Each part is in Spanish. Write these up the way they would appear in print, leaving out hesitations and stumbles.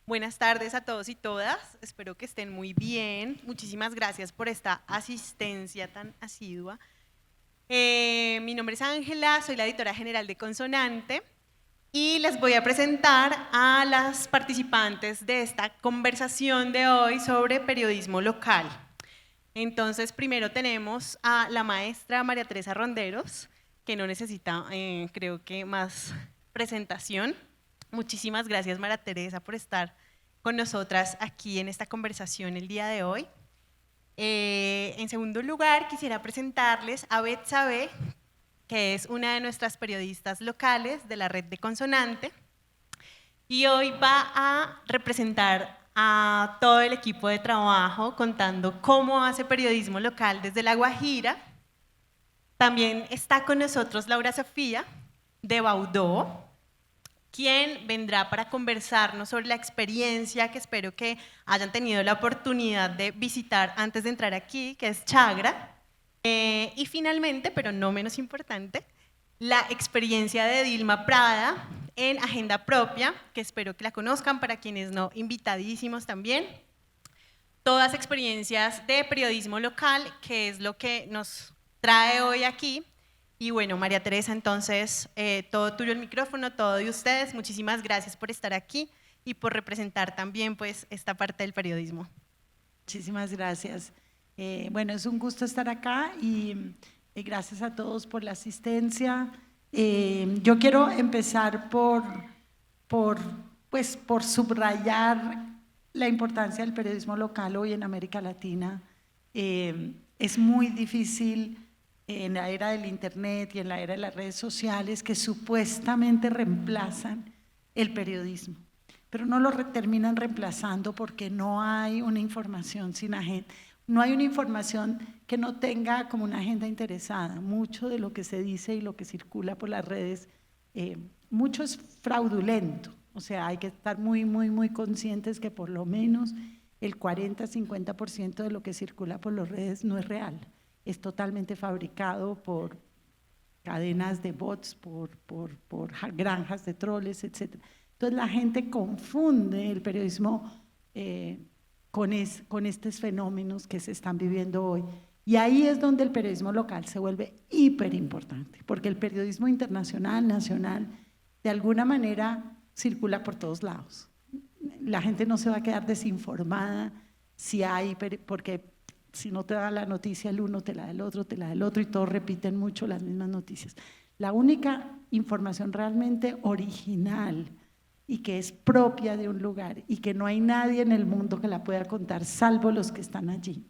Buenas tardes a todos y todas, espero que estén muy bien. Muchísimas gracias por esta asistencia tan asidua. Mi nombre es Ángela, soy la editora general de Consonante y les voy a presentar a las participantes de esta conversación de hoy sobre periodismo local. Entonces, primero tenemos a la maestra María Teresa Ronderos, que no necesita, creo que, más presentación. Muchísimas gracias, María Teresa, por estar con nosotras aquí en esta conversación el día de hoy. En segundo lugar, quisiera presentarles a Betsabe, que es una de nuestras periodistas locales de la red de Consonante, y hoy va a representar a todo el equipo de trabajo contando cómo hace periodismo local desde La Guajira. También está con nosotros Laura Sofía de Baudó, quien vendrá para conversarnos sobre la experiencia que espero que hayan tenido la oportunidad de visitar antes de entrar aquí, que es Chagra. Y finalmente, pero no menos importante, la experiencia de Dilma Prada en Agenda Propia, que espero que la conozcan, para quienes no, invitadísimos también. Todas experiencias de periodismo local, que es lo que nos trae hoy aquí. Y bueno, María Teresa, entonces, todo tuyo el micrófono, todo de ustedes. Muchísimas gracias por estar aquí y por representar también pues esta parte del periodismo. Muchísimas gracias. Bueno, es un gusto estar acá y gracias a todos por la asistencia. Yo quiero empezar por subrayar la importancia del periodismo local hoy en América Latina. Es muy difícil en la era del internet y en la era de las redes sociales que supuestamente reemplazan el periodismo, pero no lo terminan reemplazando porque no hay una información sin agenda, no hay una información que no tenga como una agenda interesada. Mucho de lo que se dice y lo que circula por las redes, mucho es fraudulento, o sea, hay que estar muy conscientes que por lo menos el 40-50% de lo que circula por las redes no es real, es totalmente fabricado por cadenas de bots, por granjas de troles, etc. Entonces la gente confunde el periodismo con estos fenómenos que se están viviendo hoy. Y ahí es donde el periodismo local se vuelve hiper importante, porque el periodismo internacional, nacional, de alguna manera circula por todos lados. La gente no se va a quedar desinformada si hay, porque si no te da la noticia el uno, te la da el otro, te la da el otro, y todos repiten mucho las mismas noticias. La única información realmente original y que es propia de un lugar y que no hay nadie en el mundo que la pueda contar salvo los que están allí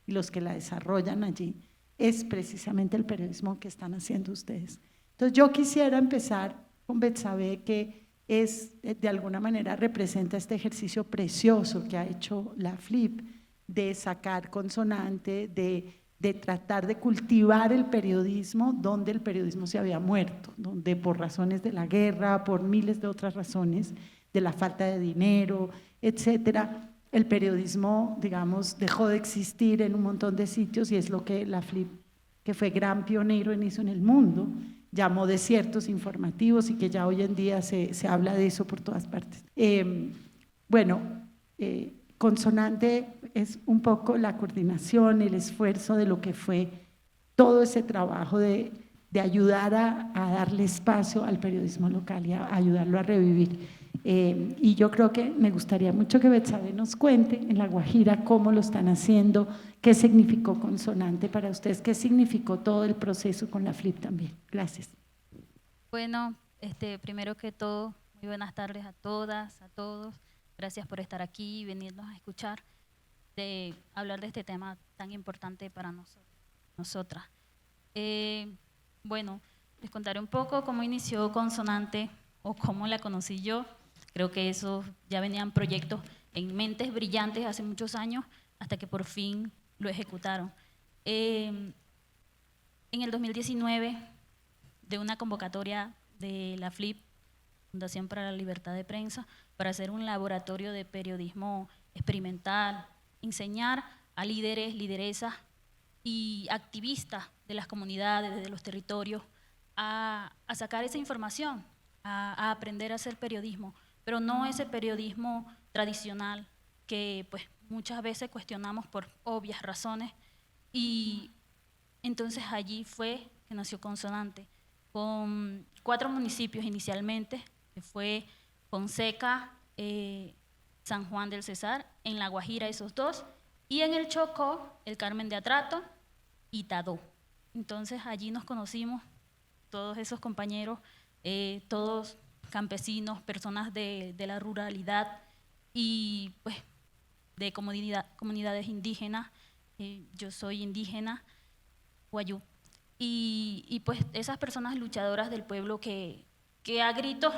y los que la desarrollan allí, es precisamente el periodismo que están haciendo ustedes. Entonces yo quisiera empezar con Betsabe, que es, de alguna manera representa este ejercicio precioso que ha hecho la FLIP de sacar Consonante, de tratar de cultivar el periodismo donde el periodismo se había muerto, donde por razones de la guerra, por miles de otras razones, de la falta de dinero, etcétera, el periodismo, digamos, dejó de existir en un montón de sitios, y es lo que la FLIP, que fue gran pionero en eso en el mundo, llamó desiertos informativos, y que ya hoy en día se habla de eso por todas partes. Consonante es un poco la coordinación, el esfuerzo de lo que fue todo ese trabajo de ayudar a darle espacio al periodismo local y a ayudarlo a revivir. Y yo creo que me gustaría mucho que Betsabe nos cuente en La Guajira cómo lo están haciendo, qué significó Consonante para ustedes, qué significó todo el proceso con la FLIP también. Gracias. Bueno, primero que todo, muy buenas tardes a todas, a todos. Gracias por estar aquí y venirnos a escuchar, hablar de este tema tan importante para nosotras. Bueno, les contaré un poco cómo inició Consonante o cómo la conocí yo. Creo que eso ya venían proyectos en mentes brillantes hace muchos años, hasta que por fin lo ejecutaron. En el 2019, de una convocatoria de la FLIP, Fundación para la Libertad de Prensa, para hacer un laboratorio de periodismo experimental, enseñar a líderes, lideresas y activistas de las comunidades, de los territorios, a sacar esa información, a aprender a hacer periodismo, pero no ese periodismo tradicional que pues muchas veces cuestionamos por obvias razones, y entonces allí fue que nació Consonante, con 4 municipios inicialmente, que fue Fonseca, San Juan del Cesar, en La Guajira esos 2, y en el Chocó, el Carmen de Atrato y Tadó. Entonces allí nos conocimos todos esos compañeros, todos campesinos, personas de la ruralidad y pues de comunidades indígenas. Yo soy indígena, Wayuu, y pues esas personas luchadoras del pueblo que a gritos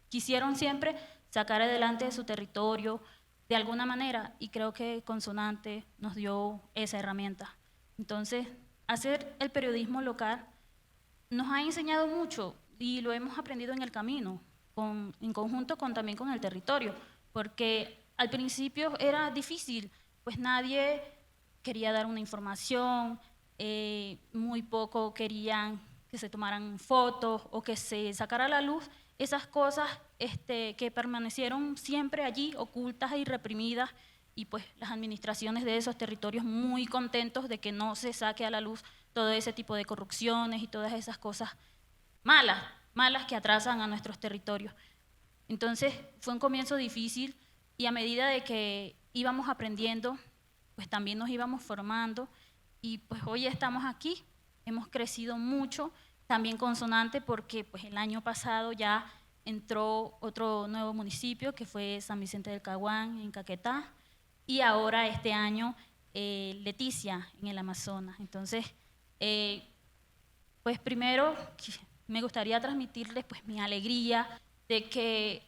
quisieron siempre sacar adelante su territorio de alguna manera, y creo que Consonante nos dio esa herramienta. Entonces, hacer el periodismo local nos ha enseñado mucho y lo hemos aprendido en el camino, en conjunto también con el territorio, porque al principio era difícil, pues nadie quería dar una información, muy poco querían que se tomaran fotos o que se sacara a la luz esas cosas que permanecieron siempre allí, ocultas y reprimidas, y pues las administraciones de esos territorios muy contentos de que no se saque a la luz todo ese tipo de corrupciones y todas esas cosas malas que atrasan a nuestros territorios. Entonces fue un comienzo difícil, y a medida de que íbamos aprendiendo, pues también nos íbamos formando, y pues hoy estamos aquí, hemos crecido mucho, también Consonante, porque pues el año pasado ya entró otro nuevo municipio que fue San Vicente del Caguán en Caquetá, y ahora este año Leticia en el Amazonas. Entonces, pues primero me gustaría transmitirles pues mi alegría de que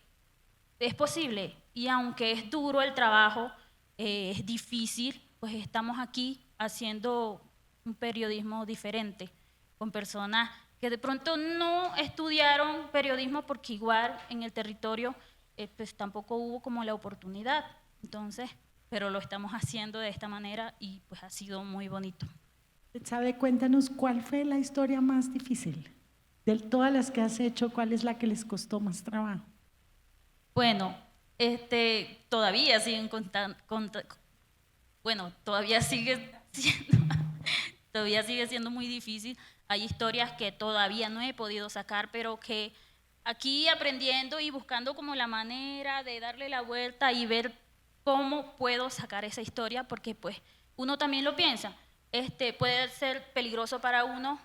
es posible, y aunque es duro el trabajo, es difícil, pues estamos aquí haciendo un periodismo diferente, con personas que de pronto no estudiaron periodismo porque igual en el territorio pues tampoco hubo como la oportunidad. Entonces, pero lo estamos haciendo de esta manera y pues ha sido muy bonito. ¿Sabe? Cuéntanos cuál fue la historia más difícil. De todas las que has hecho, ¿cuál es la que les costó más trabajo? Bueno, todavía siguen bueno, todavía sigue siendo muy difícil. Hay historias que todavía no he podido sacar, pero que aquí aprendiendo y buscando como la manera de darle la vuelta y ver cómo puedo sacar esa historia, porque pues uno también lo piensa, puede ser peligroso para uno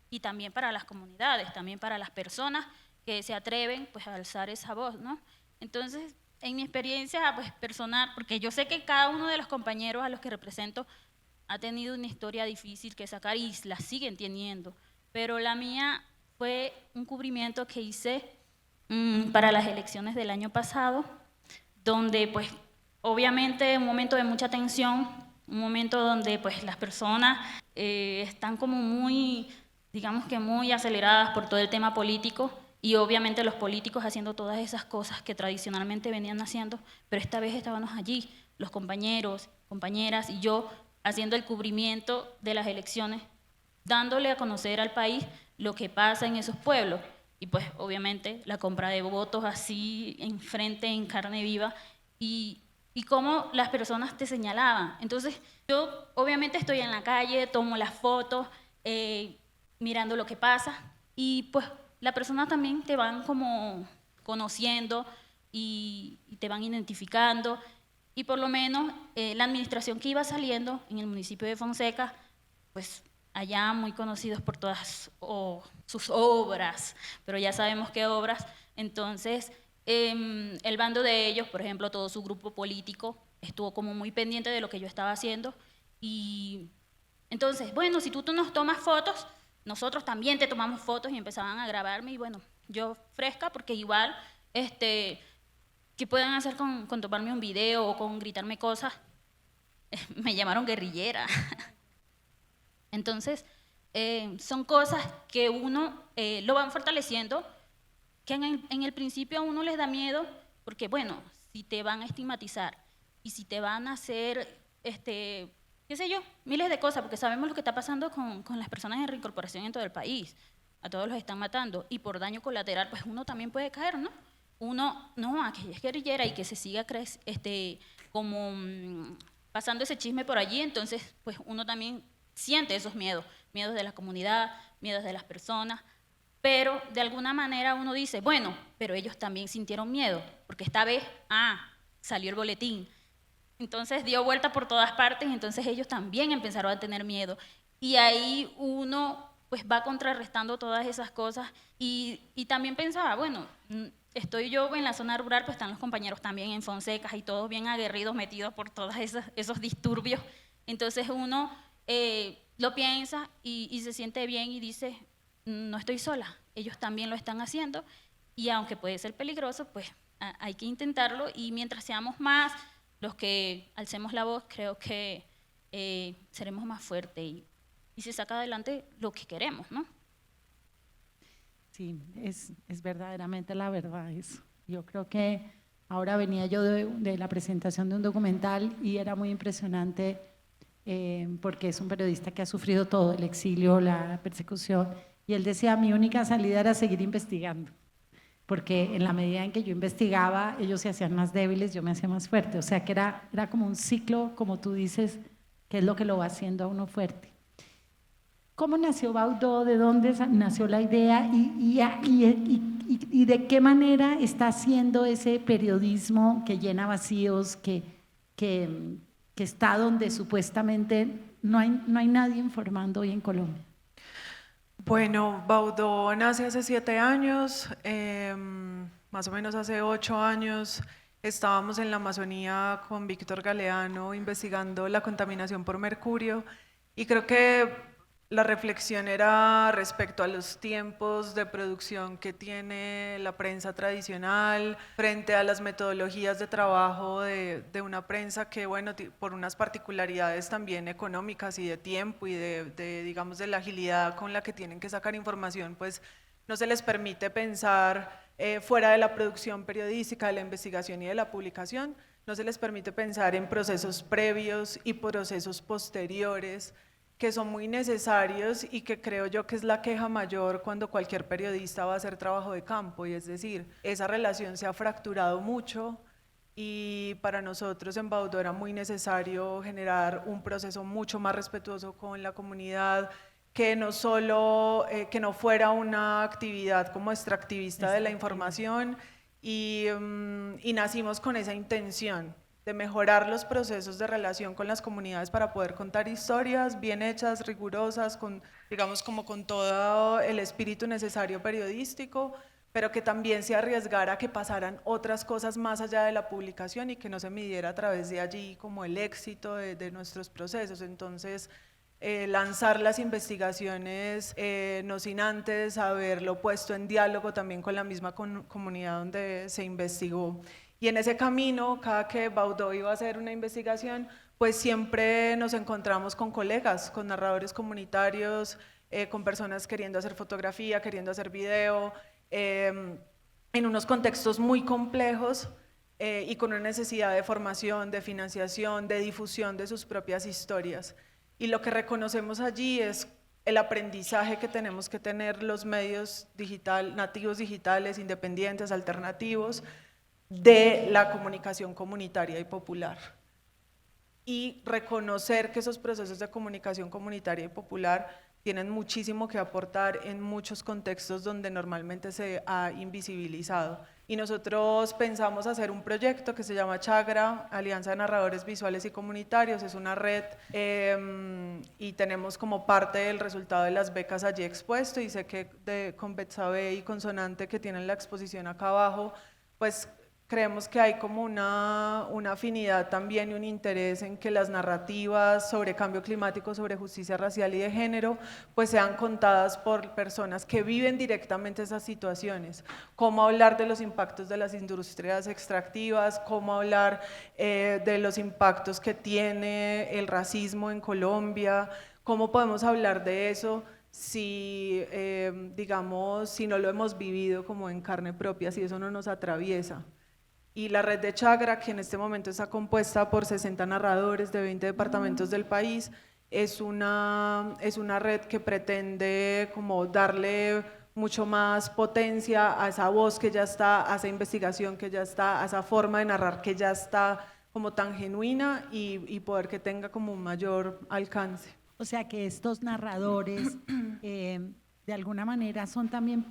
y también para las comunidades, también para las personas que se atreven pues a alzar esa voz, ¿no? Entonces, en mi experiencia pues personal, porque yo sé que cada uno de los compañeros a los que represento ha tenido una historia difícil que sacar y la siguen teniendo, pero la mía fue un cubrimiento que hice para las elecciones del año pasado, donde pues obviamente un momento de mucha tensión, un momento donde pues las personas están como muy, digamos que muy aceleradas por todo el tema político, y obviamente los políticos haciendo todas esas cosas que tradicionalmente venían haciendo, pero esta vez estábamos allí, los compañeros, compañeras y yo, haciendo el cubrimiento de las elecciones, dándole a conocer al país lo que pasa en esos pueblos, y pues obviamente la compra de votos así enfrente, en carne viva, y cómo las personas te señalaban. Entonces yo obviamente estoy en la calle, tomo las fotos, mirando lo que pasa, y pues las personas también te van como conociendo y te van identificando, y por lo menos la administración que iba saliendo en el municipio de Fonseca, pues allá muy conocidos por todas sus obras, pero ya sabemos qué obras. Entonces el bando de ellos, por ejemplo, todo su grupo político estuvo como muy pendiente de lo que yo estaba haciendo, y entonces, bueno, si tú nos tomas fotos, nosotros también te tomamos fotos, y empezaban a grabarme, y bueno, yo fresca, porque igual, ¿qué pueden hacer con tomarme un video o con gritarme cosas? Me llamaron guerrillera. Entonces, son cosas que uno lo van fortaleciendo, que en el principio a uno les da miedo, porque bueno, si te van a estigmatizar y si te van a hacer, qué sé yo, miles de cosas, porque sabemos lo que está pasando con las personas en reincorporación en todo el país, a todos los están matando, y por daño colateral, pues uno también puede caer, ¿no? uno, no, aquella es guerrillera y que se siga como pasando ese chisme por allí, entonces pues uno también siente esos miedos, miedos de la comunidad, miedos de las personas, pero de alguna manera uno dice, bueno, pero ellos también sintieron miedo, porque esta vez, salió el boletín, entonces dio vuelta por todas partes, entonces ellos también empezaron a tener miedo, y ahí uno pues va contrarrestando todas esas cosas, y también pensaba, bueno, estoy yo en la zona rural, pues están los compañeros también en Fonsecas y todos bien aguerridos, metidos por todos esos disturbios, entonces uno lo piensa y se siente bien y dice, no estoy sola, ellos también lo están haciendo y aunque puede ser peligroso, pues hay que intentarlo y mientras seamos más los que alcemos la voz, creo que seremos más fuertes y se saca adelante lo que queremos, ¿no? Sí, es verdaderamente la verdad eso. Yo creo que ahora venía yo de la presentación de un documental y era muy impresionante porque es un periodista que ha sufrido todo, el exilio, la persecución, y él decía, mi única salida era seguir investigando, porque en la medida en que yo investigaba, ellos se hacían más débiles, yo me hacía más fuerte, o sea que era como un ciclo, como tú dices, que es lo que lo va haciendo a uno fuerte. ¿Cómo nació Baudó? ¿De dónde nació la idea? ¿Y de qué manera está haciendo ese periodismo que llena vacíos, que está donde supuestamente no hay nadie informando hoy en Colombia? Bueno, Baudó nace hace 7 años, más o menos hace 8 años estábamos en la Amazonía con Víctor Galeano investigando la contaminación por mercurio y creo que la reflexión era respecto a los tiempos de producción que tiene la prensa tradicional frente a las metodologías de trabajo de una prensa que, bueno, por unas particularidades también económicas y de tiempo y digamos, de la agilidad con la que tienen que sacar información, pues no se les permite pensar fuera de la producción periodística, de la investigación y de la publicación, no se les permite pensar en procesos previos y procesos posteriores que son muy necesarios y que creo yo que es la queja mayor cuando cualquier periodista va a hacer trabajo de campo, y es decir, esa relación se ha fracturado mucho y para nosotros en Baudó era muy necesario generar un proceso mucho más respetuoso con la comunidad, que no solo, que no fuera una actividad como extractivista de la información y nacimos con esa intención de mejorar los procesos de relación con las comunidades para poder contar historias bien hechas, rigurosas, digamos como con todo el espíritu necesario periodístico, pero que también se arriesgara a que pasaran otras cosas más allá de la publicación y que no se midiera a través de allí como el éxito de nuestros procesos. Entonces, lanzar las investigaciones no sin antes haberlo puesto en diálogo también con la misma comunidad donde se investigó. Y en ese camino, cada que Baudó iba a hacer una investigación, pues siempre nos encontramos con colegas, con narradores comunitarios, con personas queriendo hacer fotografía, queriendo hacer video, en unos contextos muy complejos y con una necesidad de formación, de financiación, de difusión de sus propias historias. Y lo que reconocemos allí es el aprendizaje que tenemos que tener los medios nativos digitales, independientes, alternativos, de la comunicación comunitaria y popular, y reconocer que esos procesos de comunicación comunitaria y popular tienen muchísimo que aportar en muchos contextos donde normalmente se ha invisibilizado. Y nosotros pensamos hacer un proyecto que se llama Chagra, Alianza de Narradores Visuales y Comunitarios, es una red y tenemos como parte del resultado de las becas allí expuesto, y sé que con Betsabe y Consonante, que tienen la exposición acá abajo, pues creemos que hay como una afinidad también y un interés en que las narrativas sobre cambio climático, sobre justicia racial y de género, pues sean contadas por personas que viven directamente esas situaciones. Cómo hablar de los impactos de las industrias extractivas, cómo hablar de los impactos que tiene el racismo en Colombia, cómo podemos hablar de eso si, digamos, si no lo hemos vivido como en carne propia, si eso no nos atraviesa. Y la red de Chagra, que en este momento está compuesta por 60 narradores de 20 departamentos del país, es una red que pretende como darle mucho más potencia a esa voz que ya está, a esa investigación que ya está, a esa forma de narrar que ya está como tan genuina y poder que tenga como un mayor alcance. O sea que estos narradores de alguna manera son también,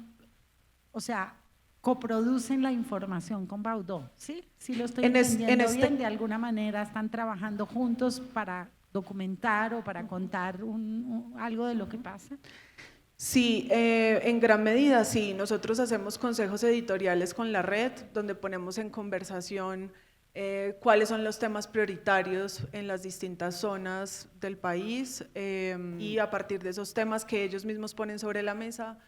o sea, coproducen la información con Baudó, ¿sí? Sí lo estoy entendiendo bien, de alguna manera están trabajando juntos para documentar o para contar algo de lo que pasa. Sí, en gran medida sí. Nosotros hacemos consejos editoriales con la red, donde ponemos en conversación cuáles son los temas prioritarios en las distintas zonas del país y a partir de esos temas que ellos mismos ponen sobre la mesa,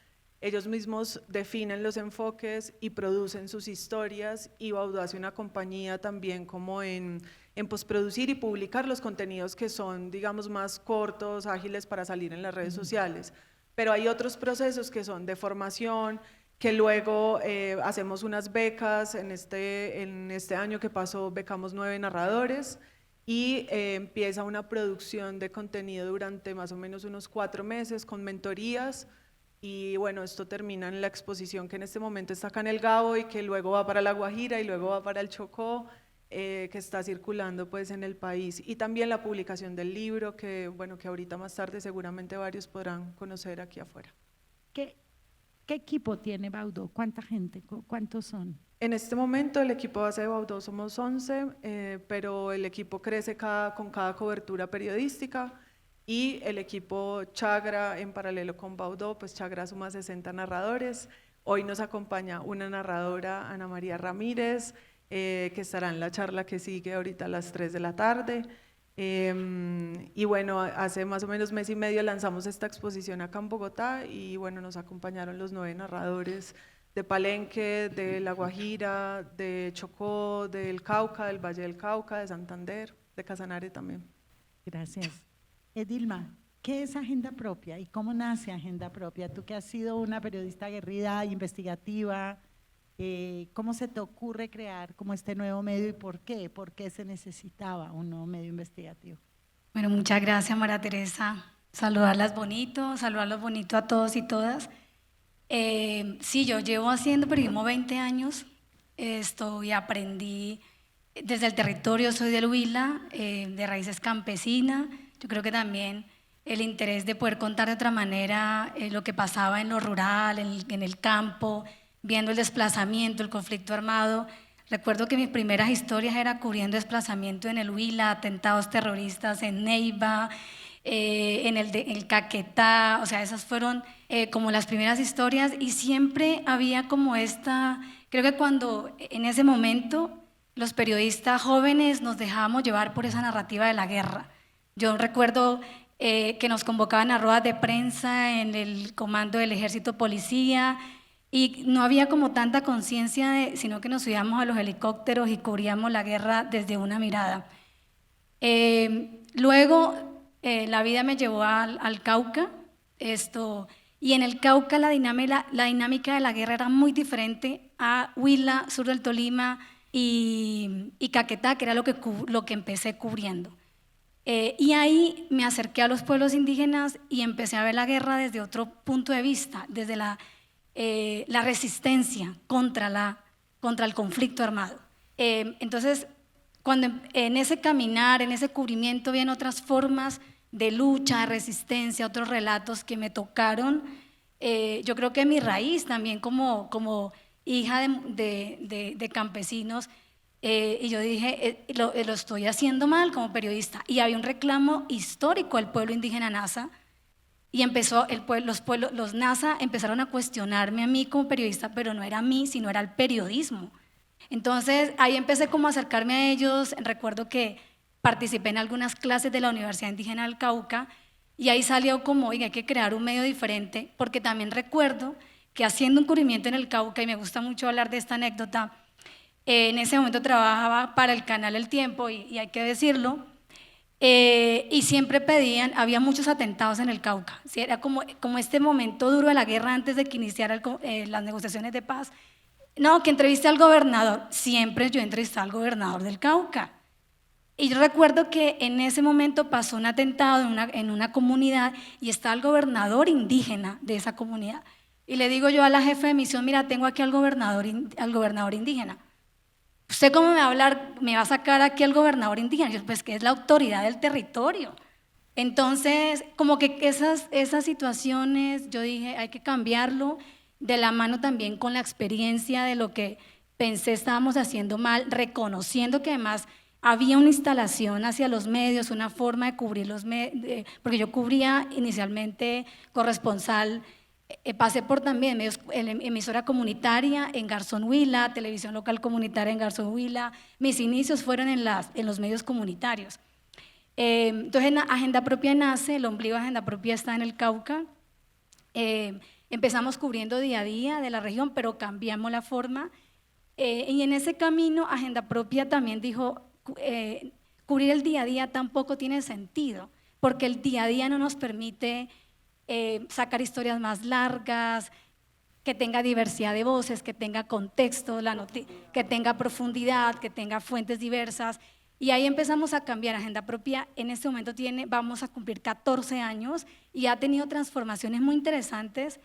ellos mismos definen los enfoques y producen sus historias, y Baudó hace una compañía también como en postproducir y publicar los contenidos que son, digamos, más cortos, ágiles para salir en las redes sociales. Pero hay otros procesos que son de formación, que luego hacemos unas becas. En este año que pasó becamos 9 narradores y empieza una producción de contenido durante más o menos unos 4 meses con mentorías. Y bueno, esto termina en la exposición que en este momento está acá en el Gabo y que luego va para La Guajira y luego va para el Chocó, que está circulando pues en el país. Y también la publicación del libro que, bueno, que ahorita más tarde seguramente varios podrán conocer aquí afuera. ¿Qué equipo tiene Baudó? ¿Cuánta gente? ¿Cuántos son? En este momento el equipo base de Baudó somos 11, pero el equipo crece con cada cobertura periodística. Y el equipo Chagra, en paralelo con Baudó, pues Chagra suma 60 narradores. Hoy nos acompaña una narradora, Ana María Ramírez, que estará en la charla que sigue ahorita a las 3 de la tarde. Y bueno, hace más o menos mes y medio lanzamos esta exposición acá en Bogotá y bueno, nos acompañaron los 9 narradores de Palenque, de La Guajira, de Chocó, del Cauca, del Valle del Cauca, de Santander, de Casanare también. Gracias. Dilma, ¿qué es Agenda Propia y cómo nace Agenda Propia? Tú que has sido una periodista aguerrida, investigativa, ¿cómo se te ocurre crear como este nuevo medio y por qué? ¿Por qué se necesitaba un nuevo medio investigativo? Bueno, muchas gracias, María Teresa. Saludarlos bonito a todos y todas. Sí, yo llevo haciendo periodismo 20 años y aprendí desde el territorio, soy del Huila, de raíces campesinas. Yo creo que también el interés de poder contar de otra manera lo que pasaba en lo rural, en el campo, viendo el desplazamiento, el conflicto armado. Recuerdo que mis primeras historias eran cubriendo desplazamiento en el Huila, atentados terroristas en Neiva, en el Caquetá, o sea, esas fueron como las primeras historias y siempre había como creo que cuando en ese momento los periodistas jóvenes nos dejábamos llevar por esa narrativa de la guerra. Yo recuerdo que nos convocaban a ruedas de prensa en el comando del ejército policía y no había como tanta conciencia, sino que nos subíamos a los helicópteros y cubríamos la guerra desde una mirada. Luego la vida me llevó al Cauca, y en el Cauca la dinámica de la guerra era muy diferente a Huila, sur del Tolima y Caquetá, que era lo que empecé cubriendo. Y ahí me acerqué a los pueblos indígenas y empecé a ver la guerra desde otro punto de vista, desde la resistencia contra el conflicto armado. Entonces, cuando en ese caminar, en ese cubrimiento, vienen otras formas de lucha, de resistencia, otros relatos que me tocaron. Yo creo que mi raíz también como hija de campesinos, y yo dije, lo estoy haciendo mal como periodista. Y había un reclamo histórico al pueblo indígena Nasa, y empezó los Nasa empezaron a cuestionarme a mí como periodista, pero no era a mí, sino era el periodismo. Entonces ahí empecé como a acercarme a ellos. Recuerdo que participé en algunas clases de la Universidad Indígena del Cauca, y ahí salió como, oiga, hay que crear un medio diferente, porque también recuerdo que haciendo un cubrimiento en el Cauca, y me gusta mucho hablar de esta anécdota, en ese momento trabajaba para el canal El Tiempo, y hay que decirlo, y siempre pedían, había muchos atentados en el Cauca, ¿sí? Era como este momento duro de la guerra antes de que iniciaran las negociaciones de paz. No, que entreviste al gobernador. Siempre yo entrevistaba al gobernador del Cauca. Y yo recuerdo que en ese momento pasó un atentado en una comunidad y estaba el gobernador indígena de esa comunidad. y le digo yo a la jefe de misión, mira, tengo aquí al gobernador indígena. ¿Usted cómo me va a hablar, me va a sacar aquí al gobernador indígena? Yo, pues que es la autoridad del territorio. Entonces, como que esas situaciones, yo dije, hay que cambiarlo, de la mano también con la experiencia de lo que pensé estábamos haciendo mal, reconociendo que además había una instalación hacia los medios, una forma de cubrir los medios, porque yo cubría inicialmente corresponsal, pasé por también medios, emisora comunitaria en Garzón Huila, televisión local comunitaria en Garzón Huila, mis inicios fueron en los medios comunitarios. Entonces Agenda Propia nace, el ombligo de Agenda Propia está en el Cauca, empezamos cubriendo día a día de la región, pero cambiamos la forma, y en ese camino Agenda Propia también dijo, cubrir el día a día tampoco tiene sentido, porque el día a día no nos permite sacar historias más largas, que tenga diversidad de voces, que tenga contexto, que tenga profundidad, que tenga fuentes diversas. Y ahí empezamos a cambiar. Agenda Propia en este momento vamos a cumplir 14 años y ha tenido transformaciones muy interesantes,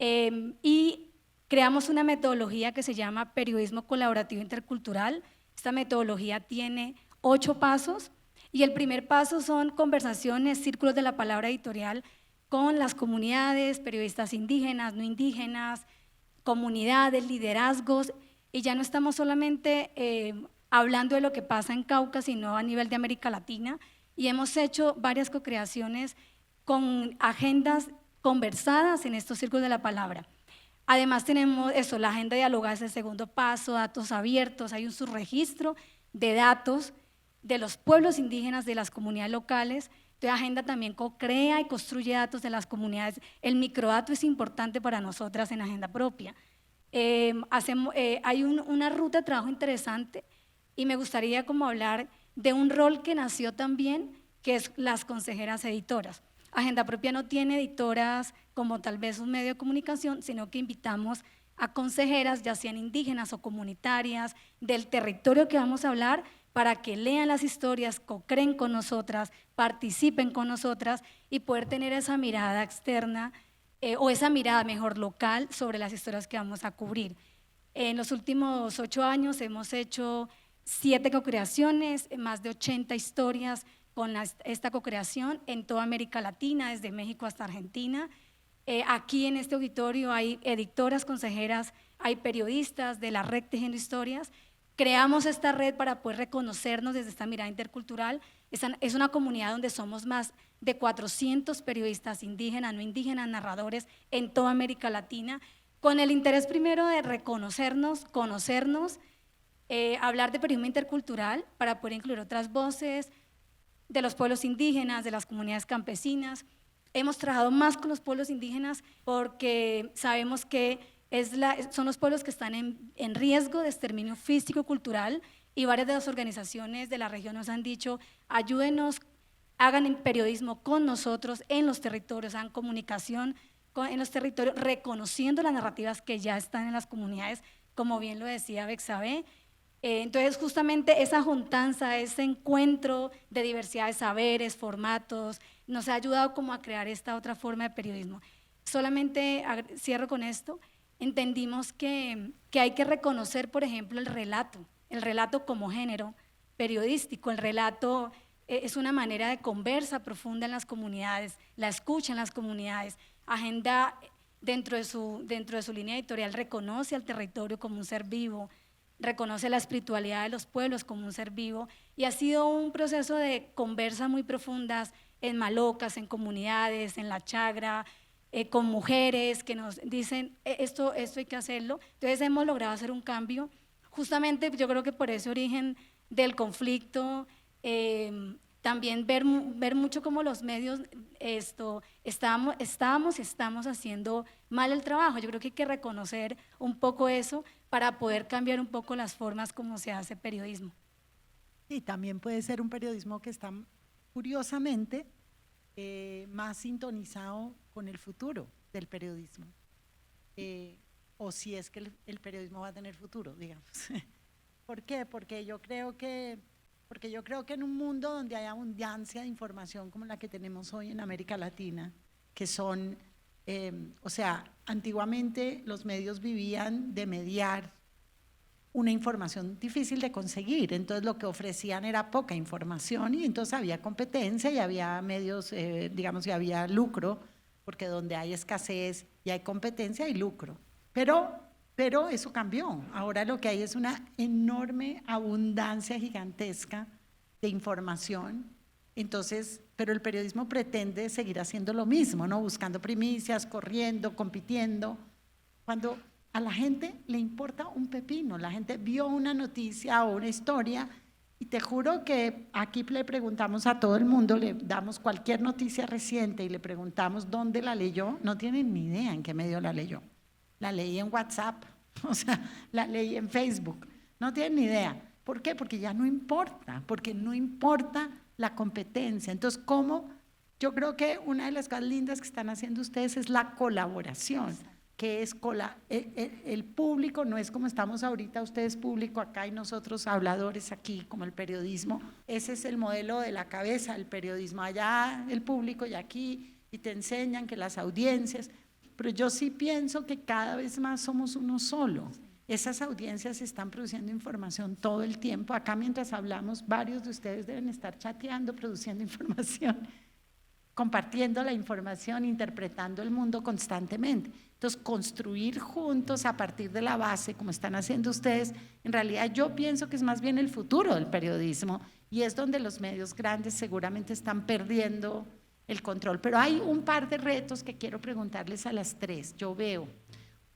y creamos una metodología que se llama Periodismo Colaborativo Intercultural. Esta metodología tiene 8 pasos y el primer paso son conversaciones, círculos de la palabra editorial con las comunidades, periodistas indígenas, no indígenas, comunidades, liderazgos, y ya no estamos solamente hablando de lo que pasa en Cauca, sino a nivel de América Latina, y hemos hecho varias co-creaciones con agendas conversadas en estos círculos de la palabra. Además tenemos eso, la agenda dialogada es el segundo paso, datos abiertos, hay un subregistro de datos de los pueblos indígenas, de las comunidades locales. Entonces Agenda también co-crea y construye datos de las comunidades. El microdato es importante para nosotras en Agenda Propia. Hay una ruta de trabajo interesante y me gustaría como hablar de un rol que nació también, que es las consejeras editoras. Agenda Propia no tiene editoras como tal vez un medio de comunicación, sino que invitamos a consejeras, ya sean indígenas o comunitarias, del territorio que vamos a hablar, para que lean las historias, co-creen con nosotras, participen con nosotras y poder tener esa mirada externa, o esa mirada mejor local sobre las historias que vamos a cubrir. En los últimos 8 años hemos hecho 7 co-creaciones, más de 80 historias con esta co-creación en toda América Latina, desde México hasta Argentina. Aquí en este auditorio hay editoras, consejeras, hay periodistas de la red Tejiendo Historias. Creamos esta red para poder reconocernos desde esta mirada intercultural. Es una comunidad donde somos más de 400 periodistas indígenas, no indígenas, narradores en toda América Latina, con el interés primero de reconocernos, conocernos, hablar de periodismo intercultural para poder incluir otras voces de los pueblos indígenas, de las comunidades campesinas. Hemos trabajado más con los pueblos indígenas porque sabemos que son los pueblos que están en riesgo de exterminio físico-cultural, y varias de las organizaciones de la región nos han dicho, ayúdenos, hagan periodismo con nosotros en los territorios, hagan comunicación en los territorios, reconociendo las narrativas que ya están en las comunidades, como bien lo decía Bexabé. Entonces justamente esa juntanza, ese encuentro de diversidad de saberes, formatos, nos ha ayudado como a crear esta otra forma de periodismo. Solamente cierro con esto. Entendimos que hay que reconocer, por ejemplo, el relato como género periodístico. El relato es una manera de conversa profunda en las comunidades, la escucha en las comunidades. Agenda, dentro de su línea editorial, reconoce al territorio como un ser vivo, reconoce la espiritualidad de los pueblos como un ser vivo, y ha sido un proceso de conversa muy profundas en Malocas, en comunidades, en La Chagra, con mujeres que nos dicen esto hay que hacerlo. Entonces hemos logrado hacer un cambio, justamente yo creo que por ese origen del conflicto, también ver mucho cómo los medios estábamos y estamos haciendo mal el trabajo. Yo creo que hay que reconocer un poco eso para poder cambiar un poco las formas como se hace periodismo. Y también puede ser un periodismo que está curiosamente más sintonizado con el futuro del periodismo, o si es que el periodismo va a tener futuro, digamos. ¿Por qué? Porque yo creo que en un mundo donde hay abundancia de información como la que tenemos hoy en América Latina, que son O sea, antiguamente los medios vivían de mediar una información difícil de conseguir, entonces lo que ofrecían era poca información y entonces había competencia y había medios, digamos que había lucro, porque donde hay escasez y hay competencia hay lucro. Pero eso cambió, ahora lo que hay es una enorme abundancia gigantesca de información, entonces, pero el periodismo pretende seguir haciendo lo mismo, ¿no? Buscando primicias, corriendo, compitiendo, cuando a la gente le importa un pepino, la gente vio una noticia o una historia y te juro que aquí le preguntamos a todo el mundo, le damos cualquier noticia reciente y le preguntamos dónde la leyó, no tienen ni idea en qué medio la leyó. La leí en WhatsApp, o sea, la leí en Facebook, no tienen ni idea. ¿Por qué? Porque ya no importa, porque no importa la competencia. Entonces, ¿cómo? Yo creo que una de las cosas lindas que están haciendo ustedes es la colaboración, que es el público, no es como estamos ahorita, ustedes público acá y nosotros habladores aquí, como el periodismo. Ese es el modelo de la cabeza, el periodismo allá, el público y aquí, y te enseñan que las audiencias, pero yo sí pienso que cada vez más somos uno solo. Esas audiencias están produciendo información todo el tiempo. Acá mientras hablamos, varios de ustedes deben estar chateando, produciendo información, compartiendo la información, interpretando el mundo constantemente. Entonces, construir juntos a partir de la base, como están haciendo ustedes, en realidad yo pienso que es más bien el futuro del periodismo y es donde los medios grandes seguramente están perdiendo el control. Pero hay un par de retos que quiero preguntarles a las tres. Yo veo,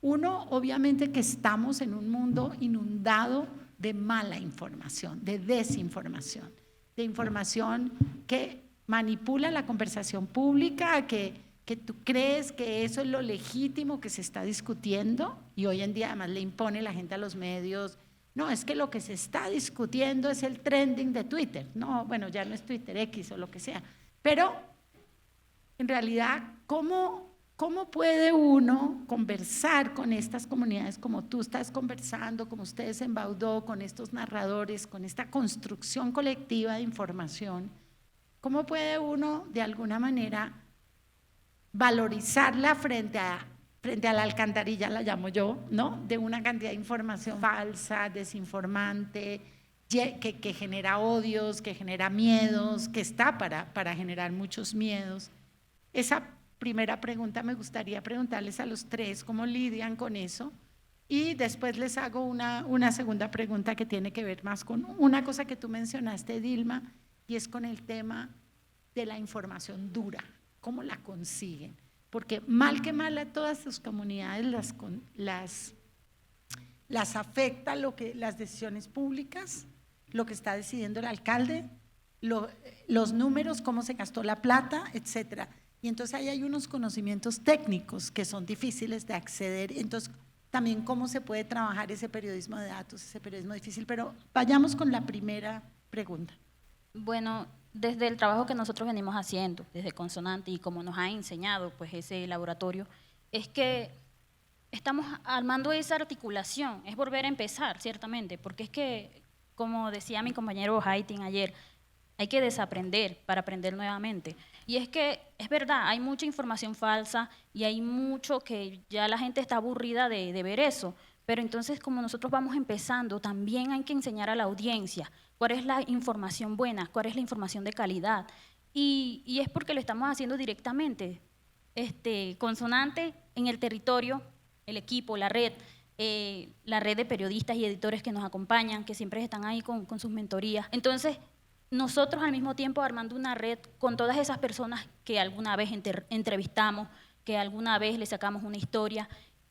uno, obviamente que estamos en un mundo inundado de mala información, de desinformación, de información que manipula la conversación pública, que tú crees que eso es lo legítimo que se está discutiendo y hoy en día además le impone la gente a los medios, no, es que lo que se está discutiendo es el trending de Twitter, no, bueno, ya no es Twitter X o lo que sea, pero en realidad, ¿cómo puede uno conversar con estas comunidades como tú estás conversando, como ustedes en Baudó, con estos narradores, con esta construcción colectiva de información? ¿Cómo puede uno de alguna manera valorizarla frente a la alcantarilla, la llamo yo, ¿no? De una cantidad de información falsa, desinformante, que genera odios, que genera miedos, que está para generar muchos miedos? Esa primera pregunta me gustaría preguntarles a los tres cómo lidian con eso y después les hago una segunda pregunta que tiene que ver más con una cosa que tú mencionaste, Dilma, y es con el tema de la información dura, cómo la consiguen, porque mal que mal a todas sus comunidades las afecta las decisiones públicas, lo que está decidiendo el alcalde, los números, cómo se gastó la plata, etcétera. Y entonces ahí hay unos conocimientos técnicos que son difíciles de acceder, entonces también cómo se puede trabajar ese periodismo de datos, ese periodismo difícil, pero vayamos con la primera pregunta. Bueno, desde el trabajo que nosotros venimos haciendo, desde Consonante y como nos ha enseñado pues ese laboratorio, es que estamos armando esa articulación, es volver a empezar, ciertamente, porque es que, como decía mi compañero Haitin ayer, hay que desaprender para aprender nuevamente. Y es que, es verdad, hay mucha información falsa y hay mucho que ya la gente está aburrida de ver eso, pero entonces como nosotros vamos empezando, también hay que enseñar a la audiencia cuál es la información buena, cuál es la información de calidad. Y es porque lo estamos haciendo directamente. Consonante en el territorio, el equipo, la red de periodistas y editores que nos acompañan, que siempre están ahí con sus mentorías. Entonces, nosotros al mismo tiempo armando una red con todas esas personas que alguna vez entrevistamos, que alguna vez le sacamos una historia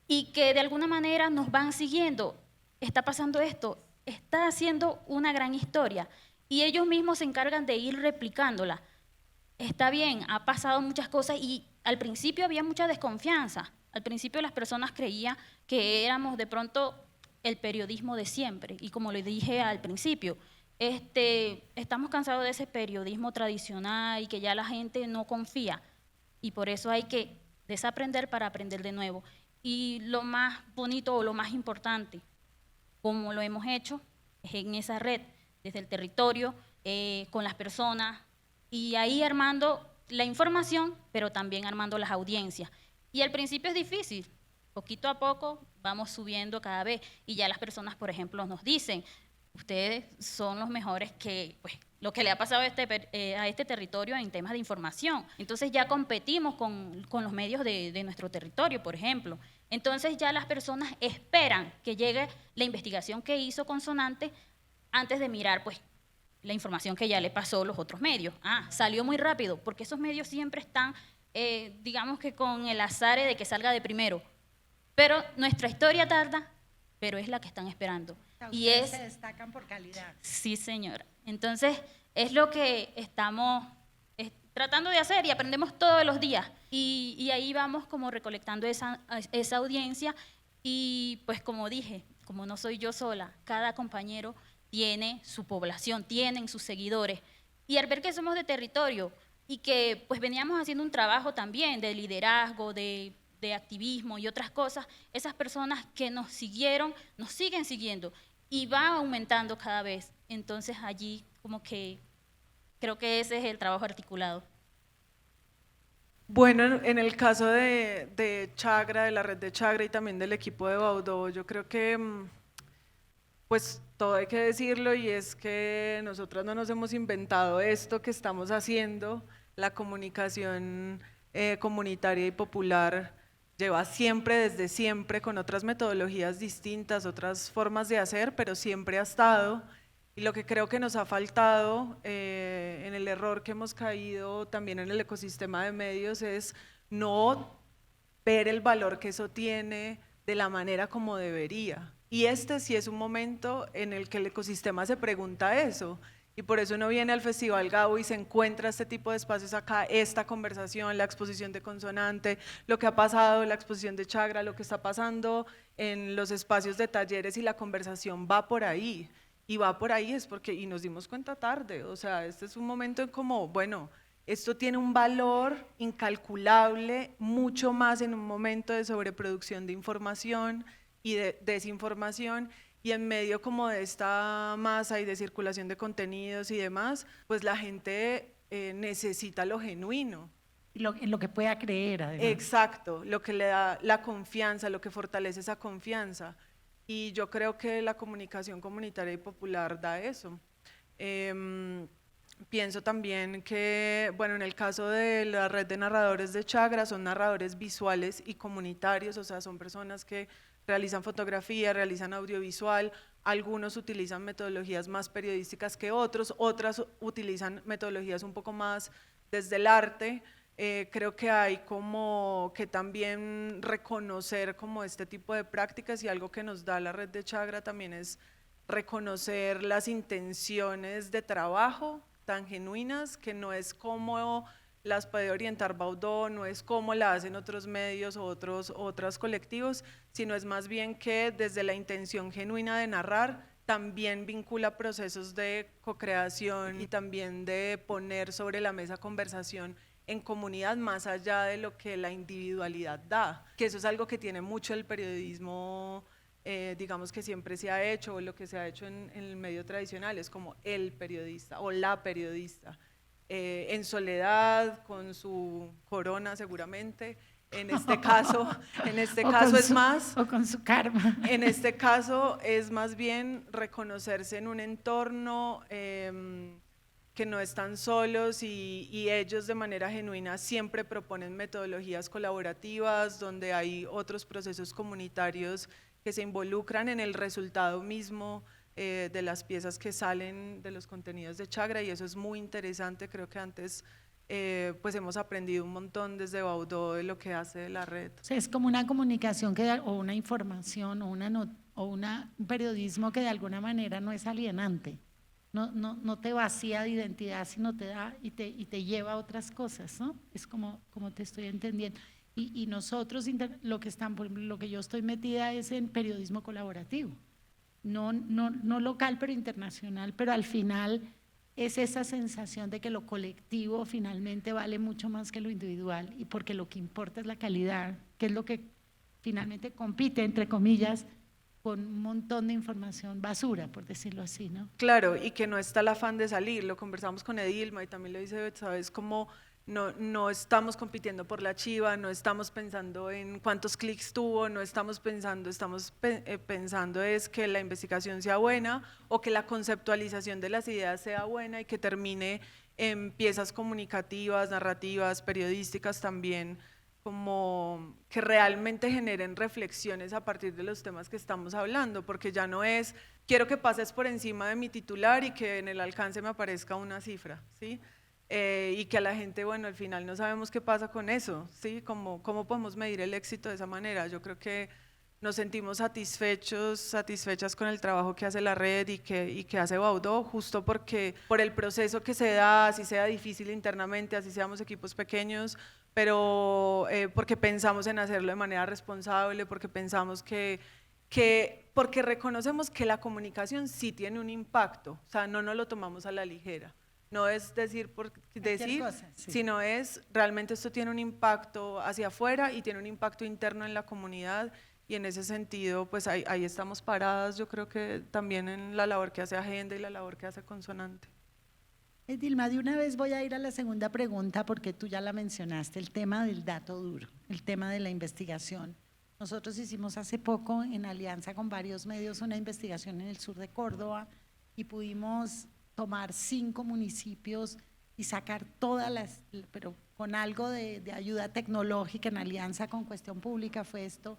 y que de alguna manera nos van siguiendo. Está pasando esto, está haciendo una gran historia y ellos mismos se encargan de ir replicándola. Está bien, ha pasado muchas cosas y al principio había mucha desconfianza. Al principio las personas creían que éramos de pronto el periodismo de siempre y como le dije al principio, estamos cansados de ese periodismo tradicional y que ya la gente no confía y por eso hay que desaprender para aprender de nuevo. Y lo más bonito o lo más importante, como lo hemos hecho, es en esa red, desde el territorio, con las personas y ahí armando la información, pero también armando las audiencias. Y al principio es difícil, poquito a poco vamos subiendo cada vez y ya las personas, por ejemplo, nos dicen, ustedes son los mejores que, pues, lo que le ha pasado a este territorio en temas de información. Entonces ya competimos con los medios de nuestro territorio, por ejemplo. Entonces ya las personas esperan que llegue la investigación que hizo Consonante antes de mirar, pues, la información que ya le pasó a los otros medios. Salió muy rápido, porque esos medios siempre están, digamos que con el azar de que salga de primero. Pero nuestra historia tarda, pero es la que están esperando. Y se destacan por calidad. Sí, señora. Entonces, es lo que estamos tratando de hacer y aprendemos todos los días. Y ahí vamos como recolectando esa audiencia y pues como dije, como no soy yo sola, cada compañero tiene su población, tienen sus seguidores. Y al ver que somos de territorio y que pues veníamos haciendo un trabajo también de liderazgo, de activismo y otras cosas, esas personas que nos siguieron, nos siguen siguiendo y va aumentando cada vez. Entonces allí como que creo que ese es el trabajo articulado. Bueno, en el caso de Chagra, de la red de Chagra y también del equipo de Baudó, yo creo que pues todo hay que decirlo y es que nosotras no nos hemos inventado esto que estamos haciendo, la comunicación comunitaria y popular lleva siempre, desde siempre, con otras metodologías distintas, otras formas de hacer, pero siempre ha estado. Y lo que creo que nos ha faltado en el error que hemos caído también en el ecosistema de medios es no ver el valor que eso tiene de la manera como debería. Y este sí es un momento en el que el ecosistema se pregunta eso. Y por eso uno viene al Festival Gabo y se encuentra este tipo de espacios acá, esta conversación, la exposición de Consonante, lo que ha pasado, la exposición de Chagra, lo que está pasando en los espacios de talleres y la conversación va por ahí. Y va por ahí es porque, y nos dimos cuenta tarde, o sea, este es un momento en como, bueno, esto tiene un valor incalculable, mucho más en un momento de sobreproducción de información y de desinformación, y en medio como de esta masa y de circulación de contenidos y demás, pues la gente necesita lo genuino. En lo que pueda creer, además. Exacto, lo que le da la confianza, lo que fortalece esa confianza. Y yo creo que la comunicación comunitaria y popular da eso. Pienso también que, bueno, en el caso de la red de narradores de Chagra, son narradores visuales y comunitarios, o sea, son personas que realizan fotografía, realizan audiovisual, algunos utilizan metodologías más periodísticas que otros, otras utilizan metodologías un poco más desde el arte. Creo que hay como que también reconocer como este tipo de prácticas, y algo que nos da la red de Chagra también es reconocer las intenciones de trabajo tan genuinas, que no es como las puede orientar Baudó, no es como la hacen otros medios o otros colectivos, sino es más bien que desde la intención genuina de narrar también vincula procesos de co-creación y también de poner sobre la mesa conversación en comunidad más allá de lo que la individualidad da, que eso es algo que tiene mucho el periodismo, digamos que siempre se ha hecho, o lo que se ha hecho en el medio tradicional, es como el periodista o la periodista, en soledad, con su corona seguramente, en este caso, es más… O con su karma. En este caso es más bien reconocerse en un entorno que no están solos y ellos de manera genuina siempre proponen metodologías colaborativas donde hay otros procesos comunitarios que se involucran en el resultado mismo de las piezas que salen de los contenidos de Chagra, y eso es muy interesante. Creo que antes pues hemos aprendido un montón desde Baudó de lo que hace la red. O sea, es como una comunicación o una información o un periodismo que de alguna manera no es alienante. No te vacía de identidad, sino te da y te lleva a otras cosas, ¿no? Es como te estoy entendiendo. Y nosotros, lo que yo estoy metida es en periodismo colaborativo, no local, pero internacional, pero al final es esa sensación de que lo colectivo finalmente vale mucho más que lo individual, y porque lo que importa es la calidad, que es lo que finalmente compite, entre comillas, con un montón de información basura, por decirlo así, ¿no? Claro, y que no está el afán de salir, lo conversamos con Edilma y también lo dice, ¿sabes? Como no estamos compitiendo por la chiva, no estamos pensando en cuántos clics tuvo, no estamos pensando, pensando es que la investigación sea buena o que la conceptualización de las ideas sea buena y que termine en piezas comunicativas, narrativas, periodísticas también, como que realmente generen reflexiones a partir de los temas que estamos hablando, porque ya no es quiero que pases por encima de mi titular y que en el alcance me aparezca una cifra, ¿sí? Y que a la gente, bueno, al final no sabemos qué pasa con eso, ¿sí? ¿Cómo podemos medir el éxito de esa manera? Yo creo que nos sentimos satisfechas con el trabajo que hace la red y que hace Baudó, justo porque por el proceso que se da, así sea difícil internamente, así seamos equipos pequeños, pero porque pensamos en hacerlo de manera responsable, porque pensamos porque reconocemos que la comunicación sí tiene un impacto, o sea, no nos lo tomamos a la ligera. No es decir por decir, cosa, sí. sino es realmente esto tiene un impacto hacia afuera y tiene un impacto interno en la comunidad, y en ese sentido pues ahí estamos paradas, yo creo que también en la labor que hace Agenda y la labor que hace Consonante. Dilma, de una vez voy a ir a la segunda pregunta porque tú ya la mencionaste, el tema del dato duro, el tema de la investigación. Nosotros hicimos hace poco, en alianza con varios medios, una investigación en el sur de Córdoba y pudimos tomar 5 municipios y sacar pero con algo de ayuda tecnológica en alianza con Cuestión Pública fue esto.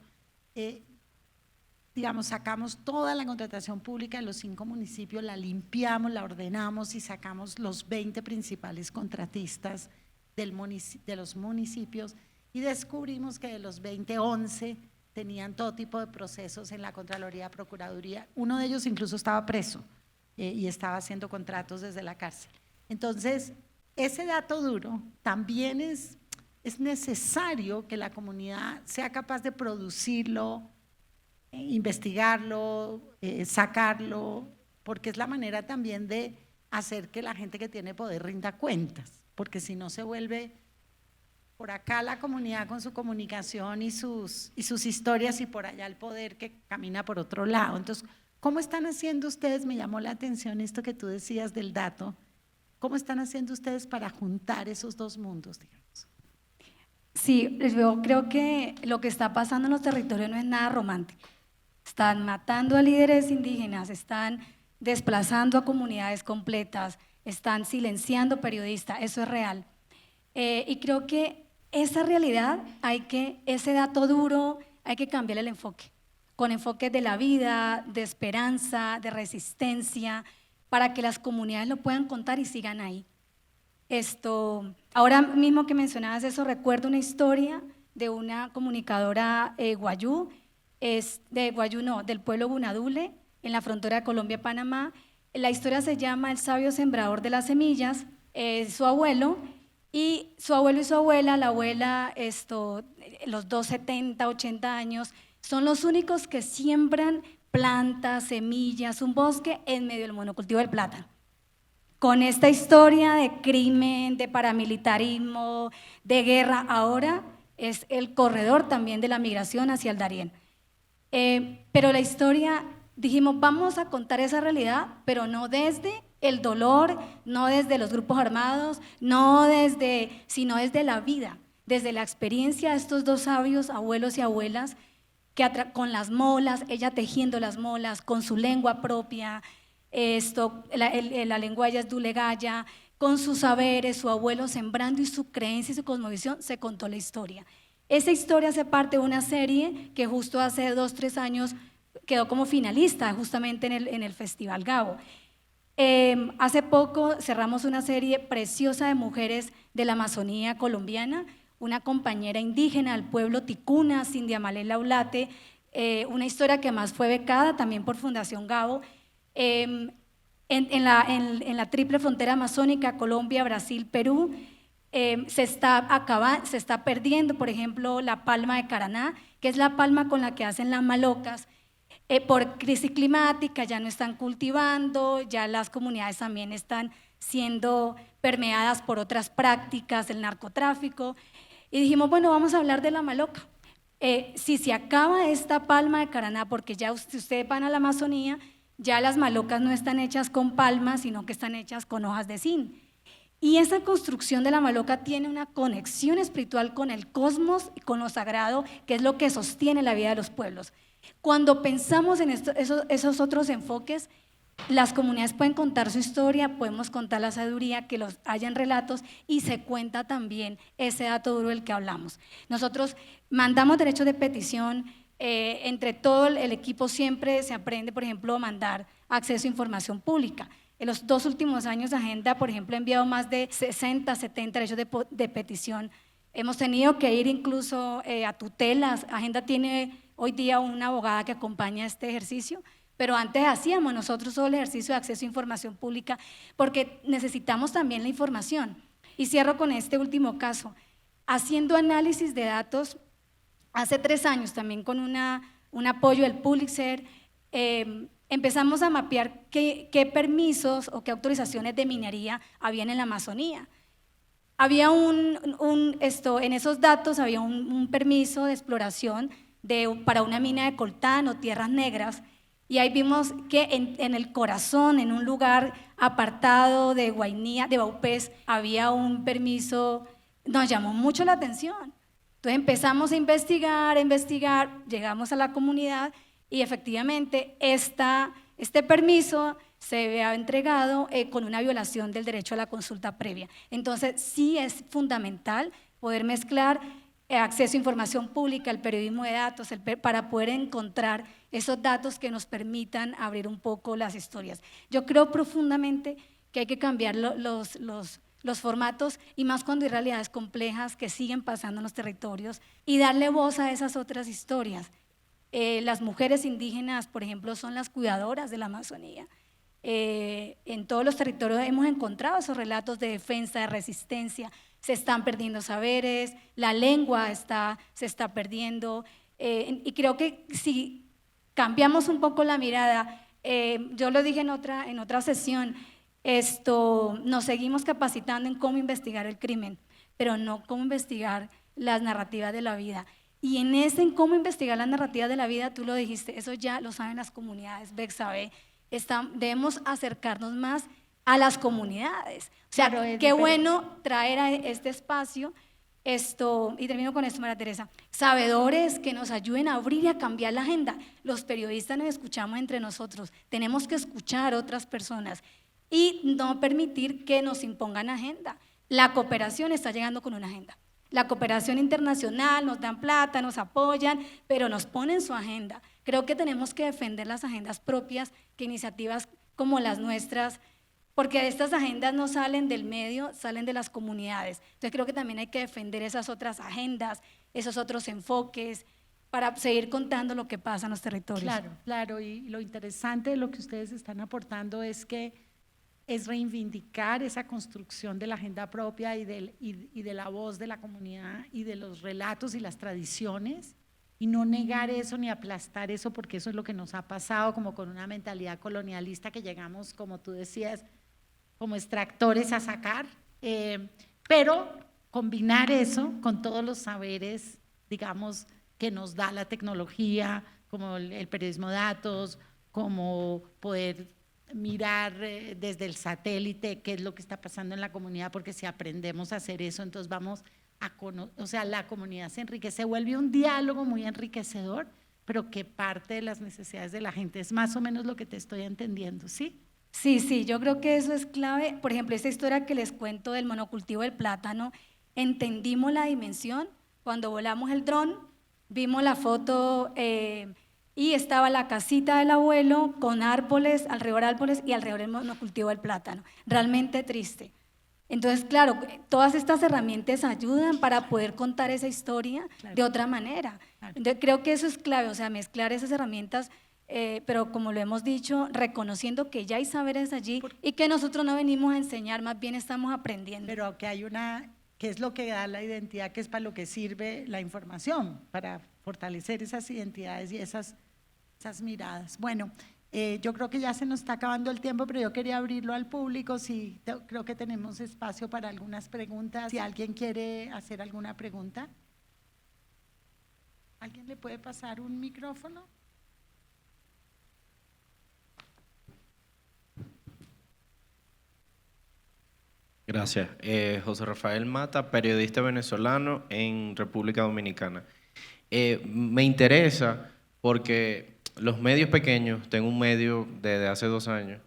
Digamos, sacamos toda la contratación pública de los 5 municipios, la limpiamos, la ordenamos y sacamos los 20 principales contratistas de los municipios y descubrimos que de los 20, 11 tenían todo tipo de procesos en la Contraloría, Procuraduría. Uno de ellos incluso estaba preso y estaba haciendo contratos desde la cárcel. Entonces, ese dato duro también es necesario que la comunidad sea capaz de producirlo, investigarlo, sacarlo, porque es la manera también de hacer que la gente que tiene poder rinda cuentas, porque si no se vuelve por acá la comunidad con su comunicación y sus historias y por allá el poder que camina por otro lado. Entonces, ¿cómo están haciendo ustedes? Me llamó la atención esto que tú decías del dato. ¿Cómo están haciendo ustedes para juntar esos dos mundos, digamos? Sí, yo creo que lo que está pasando en los territorios no es nada romántico. Están matando a líderes indígenas, están desplazando a comunidades completas, están silenciando periodistas, eso es real. Y creo que esa realidad ese dato duro, hay que cambiar el enfoque, con enfoques de la vida, de esperanza, de resistencia, para que las comunidades lo puedan contar y sigan ahí. Ahora mismo que mencionabas eso, recuerdo una historia de una comunicadora guayú, del pueblo Bunadule, en la frontera de Colombia-Panamá. La historia se llama El sabio sembrador de las semillas. Su abuelo y su abuela, la abuela, los dos 70, 80 años, son los únicos que siembran plantas, semillas, un bosque en medio del monocultivo del plátano. Con esta historia de crimen, de paramilitarismo, de guerra, ahora es el corredor también de la migración hacia el Darién. Pero la historia, dijimos, vamos a contar esa realidad, pero no desde el dolor, no desde los grupos armados, sino desde la vida, desde la experiencia de estos dos sabios, abuelos y abuelas, que con las molas, ella tejiendo las molas, con su lengua propia, la lengua ella es Dulegaya, con sus saberes, su abuelo sembrando y su creencia y su cosmovisión, se contó la historia. Esa historia hace parte de una serie que justo hace 2, 3 años quedó como finalista justamente en el Festival Gabo. Hace poco cerramos una serie preciosa de mujeres de la Amazonía colombiana, una compañera indígena del pueblo Ticuna, Cindy Amalé Laulate, una historia que más fue becada también por Fundación Gabo. En la triple frontera amazónica, Colombia, Brasil, Perú, se está perdiendo, por ejemplo, la palma de Caraná, que es la palma con la que hacen las malocas. Por crisis climática ya no están cultivando, ya las comunidades también están siendo permeadas por otras prácticas, el narcotráfico, y dijimos, bueno, vamos a hablar de la maloca. Si se acaba esta palma de Caraná, porque ya ustedes van a la Amazonía, ya las malocas no están hechas con palmas, sino que están hechas con hojas de zinc. Y esa construcción de la maloca tiene una conexión espiritual con el cosmos y con lo sagrado, que es lo que sostiene la vida de los pueblos. Cuando pensamos en esos otros enfoques, las comunidades pueden contar su historia, podemos contar la sabiduría, que los haya en relatos, y se cuenta también ese dato duro del que hablamos. Nosotros mandamos derechos de petición, entre todo el equipo siempre se aprende, por ejemplo, a mandar acceso a información pública. En los 2 últimos años, Agenda, por ejemplo, ha enviado más de 60, 70 derechos de petición. Hemos tenido que ir incluso a tutelas. Agenda tiene hoy día una abogada que acompaña este ejercicio, pero antes hacíamos nosotros todo el ejercicio de acceso a información pública porque necesitamos también la información. Y cierro con este último caso. Haciendo análisis de datos, hace 3 años también con un apoyo del Pulitzer, empezamos a mapear qué permisos o qué autorizaciones de minería habían en la Amazonía. Había en esos datos había un permiso de exploración para una mina de coltán o tierras negras, y ahí vimos que en el corazón, en un lugar apartado de Guainía, de Baupés, había un permiso, nos llamó mucho la atención. Entonces empezamos a investigar, llegamos a la comunidad y efectivamente este permiso se había entregado con una violación del derecho a la consulta previa. Entonces sí es fundamental poder mezclar acceso a información pública, el periodismo de datos, para poder encontrar esos datos que nos permitan abrir un poco las historias. Yo creo profundamente que hay que cambiar los formatos, y más cuando hay realidades complejas que siguen pasando en los territorios, y darle voz a esas otras historias. Las mujeres indígenas, por ejemplo, son las cuidadoras de la Amazonía. En todos los territorios hemos encontrado esos relatos de defensa, de resistencia. Se están perdiendo saberes, la lengua se está perdiendo, y creo que si cambiamos un poco la mirada, yo lo dije en otra sesión, nos seguimos capacitando en cómo investigar el crimen, pero no cómo investigar las narrativas de la vida. Y en cómo investigar las narrativas de la vida, tú lo dijiste, eso ya lo saben las comunidades, Beck sabe, debemos acercarnos más a las comunidades. O sea, Claro, qué bueno traer a este espacio y termino con esto, María Teresa, sabedores que nos ayuden a abrir y a cambiar la agenda. Los periodistas nos escuchamos entre nosotros, tenemos que escuchar a otras personas y no permitir que nos impongan agenda. La cooperación está llegando con una agenda. La cooperación internacional, nos dan plata, nos apoyan, pero nos ponen su agenda. Creo que tenemos que defender las agendas propias, que iniciativas como las nuestras, porque estas agendas no salen del medio, salen de las comunidades. Entonces creo que también hay que defender esas otras agendas, esos otros enfoques, para seguir contando lo que pasa en los territorios. Claro, claro, y lo interesante de lo que ustedes están aportando es que es reivindicar esa construcción de la agenda propia y de la voz de la comunidad y de los relatos y las tradiciones, y no negar eso ni aplastar eso, porque eso es lo que nos ha pasado como con una mentalidad colonialista que llegamos, como tú decías, como extractores a sacar, pero combinar eso con todos los saberes, digamos, que nos da la tecnología, como el periodismo de datos, como poder mirar desde el satélite qué es lo que está pasando en la comunidad, porque si aprendemos a hacer eso, entonces vamos a conocer, o sea, la comunidad se enriquece, se vuelve un diálogo muy enriquecedor, pero que parte de las necesidades de la gente. Es más o menos lo que te estoy entendiendo, ¿sí? Sí, yo creo que eso es clave. Por ejemplo, esta historia que les cuento del monocultivo del plátano, entendimos la dimensión cuando volamos el dron, vimos la foto y estaba la casita del abuelo con árboles, alrededor y alrededor el monocultivo del plátano. Realmente triste. Entonces, claro, todas estas herramientas ayudan para poder contar esa historia de otra manera. Entonces, creo que eso es clave, o sea, mezclar esas herramientas, pero como lo hemos dicho, reconociendo que ya hay saberes allí y que nosotros no venimos a enseñar, más bien estamos aprendiendo. Pero que hay que es lo que da la identidad, que es para lo que sirve la información, para fortalecer esas identidades y esas miradas. Bueno, yo creo que ya se nos está acabando el tiempo, pero yo quería abrirlo al público. Sí, creo que tenemos espacio para algunas preguntas. Si alguien quiere hacer alguna pregunta. ¿Alguien le puede pasar un micrófono? Gracias. José Rafael Mata, periodista venezolano en República Dominicana. Me interesa porque los medios pequeños, tengo un medio desde hace 2 años,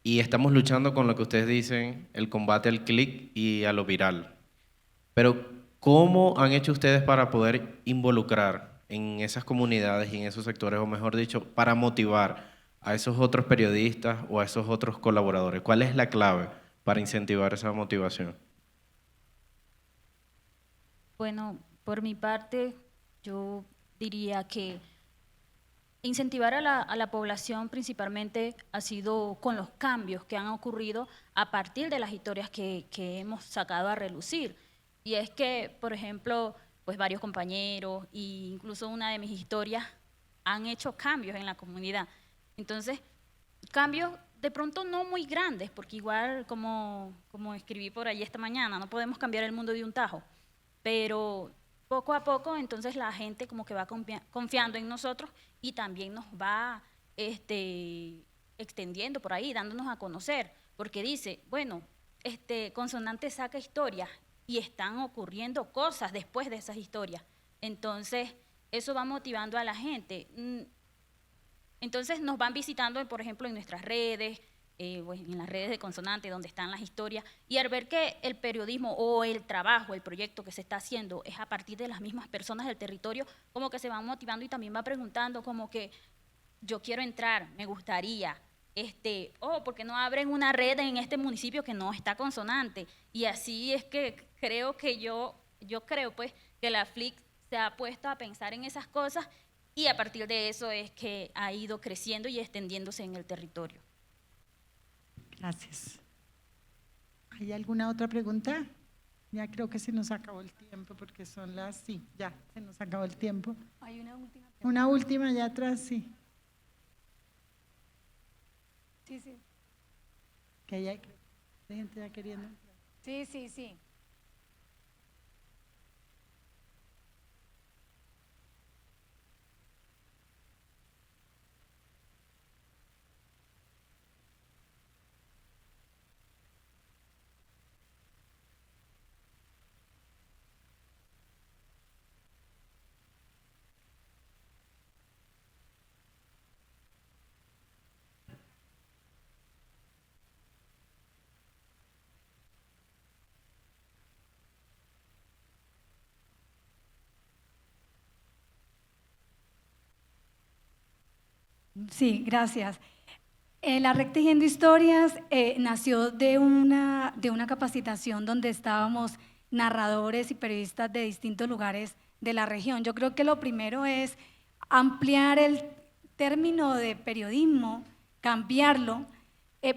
y estamos luchando con lo que ustedes dicen, el combate al clic y a lo viral. Pero, ¿cómo han hecho ustedes para poder involucrar en esas comunidades y en esos sectores, o mejor dicho, para motivar a esos otros periodistas o a esos otros colaboradores? ¿Cuál es la clave para incentivar esa motivación? Bueno, por mi parte, yo diría que incentivar a la población principalmente ha sido con los cambios que han ocurrido a partir de las historias que hemos sacado a relucir. Y es que, por ejemplo, pues varios compañeros e incluso una de mis historias han hecho cambios en la comunidad. Entonces, cambios de pronto no muy grandes, porque igual como escribí por ahí esta mañana, no podemos cambiar el mundo de un tajo, pero poco a poco entonces la gente como que va confiando en nosotros y también nos va extendiendo por ahí, dándonos a conocer, porque dice, bueno, Consonante saca historias y están ocurriendo cosas después de esas historias. Entonces, eso va motivando a la gente. Entonces nos van visitando, por ejemplo, en nuestras redes, pues, en las redes de Consonante, donde están las historias, y al ver que el periodismo o el trabajo, el proyecto que se está haciendo es a partir de las mismas personas del territorio, como que se van motivando y también va preguntando como que yo quiero entrar, me gustaría, ¿por qué no abren una red en este municipio que no está Consonante? Y así es que creo que yo creo pues que la FLIC se ha puesto a pensar en esas cosas y a partir de eso es que ha ido creciendo y extendiéndose en el territorio. Gracias. ¿Hay alguna otra pregunta? Ya creo que se nos acabó el tiempo porque son sí, ya se nos acabó el tiempo. Hay una última pregunta. Una última allá atrás, sí. Sí. Que hay gente ya queriendo entrar. Sí. Sí, gracias. La Red Tejiendo Historias nació de una capacitación donde estábamos narradores y periodistas de distintos lugares de la región. Yo creo que lo primero es ampliar el término de periodismo, cambiarlo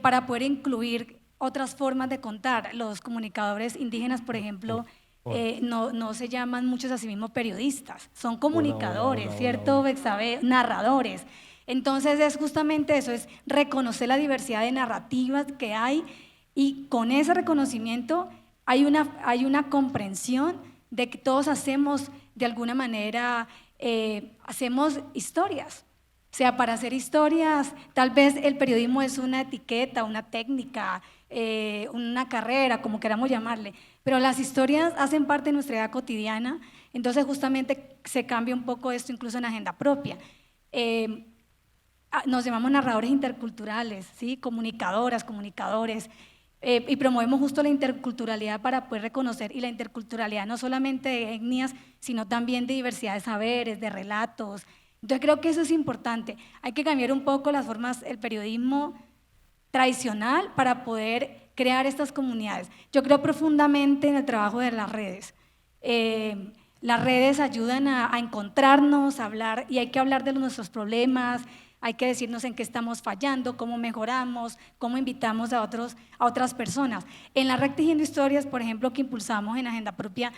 para poder incluir otras formas de contar. Los comunicadores indígenas, por ejemplo, no se llaman muchos a sí mismos periodistas, son comunicadores, ¿cierto, Bexabe? Narradores. Entonces es justamente eso, es reconocer la diversidad de narrativas que hay y con ese reconocimiento hay una comprensión de que todos hacemos de alguna manera, hacemos historias. O sea, para hacer historias, tal vez el periodismo es una etiqueta, una técnica, una carrera, como queramos llamarle, pero las historias hacen parte de nuestra vida cotidiana, entonces justamente se cambia un poco esto incluso en agenda propia. Nos llamamos narradores interculturales, ¿sí? Comunicadoras, comunicadores, y promovemos justo la interculturalidad para poder reconocer, y la interculturalidad no solamente de etnias, sino también de diversidad de saberes, de relatos. Entonces creo que eso es importante. Hay que cambiar un poco las formas, el periodismo tradicional para poder crear estas comunidades. Yo creo profundamente en el trabajo de las redes. Las redes ayudan a encontrarnos, a hablar, y hay que hablar de nuestros problemas, hay que decirnos en qué estamos fallando, cómo mejoramos, cómo invitamos a otras personas. En la Red Tejiendo Historias, por ejemplo, que impulsamos en Agenda Propia,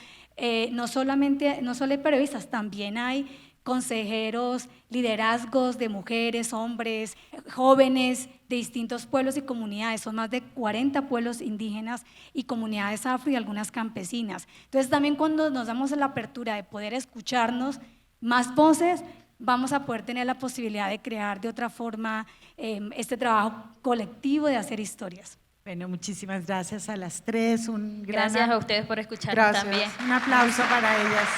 no solo hay periodistas, también hay consejeros, liderazgos de mujeres, hombres, jóvenes de distintos pueblos y comunidades. Son más de 40 pueblos indígenas y comunidades afro y algunas campesinas. Entonces también cuando nos damos la apertura de poder escucharnos más voces, vamos a poder tener la posibilidad de crear de otra forma este trabajo colectivo de hacer historias. Bueno, muchísimas gracias a las tres. Un gran Gracias a ustedes por escucharnos Gracias. también. un aplauso para ellas.